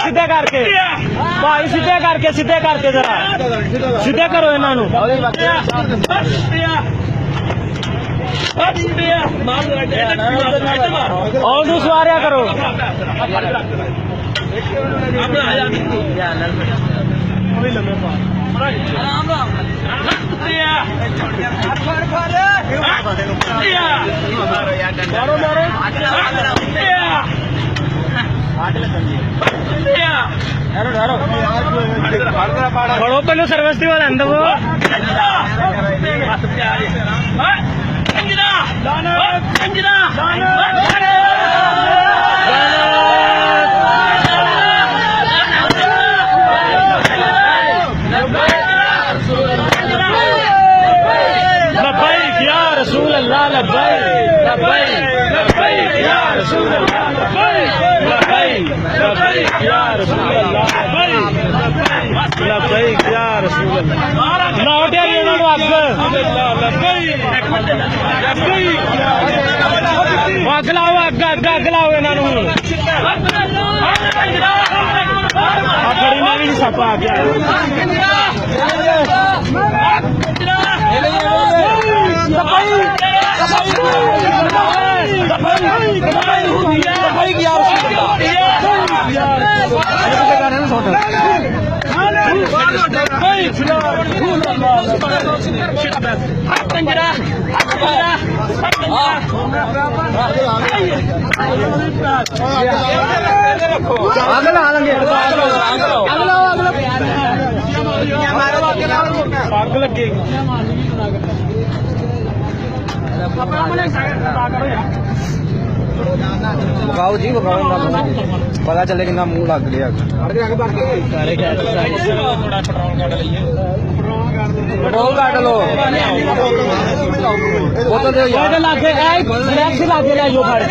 सीधे करके भाई सीधे करके जरा सीधे करो इन्हों और सवारिया करो खड़ो पहले सर्विस दी वाला अंदर वो लब्बैक या रसूल अल्लाह लब्बैक लब्बैक लब्बैक या रसूल अल्लाह लब्बैक लब्बैक या रसूल अल्लाह लब्बैक या रसूल अल्लाह लाओ टे इन्हां नूं अग अग लाओ अग लाओ इन्हां नूं खड़ी में भी सप आ गया आग लगेगी बगाओ जी बगाओ पता चले कि मुंह लग गया पेट्रोल काट लो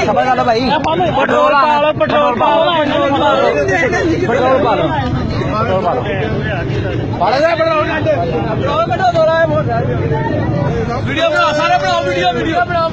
समझ आना भाई पेट्रोल पेट्रोल पा लो पेट्रोल पा लो वीडियो बनाओ सारे बनाओ वीडियो बनाओ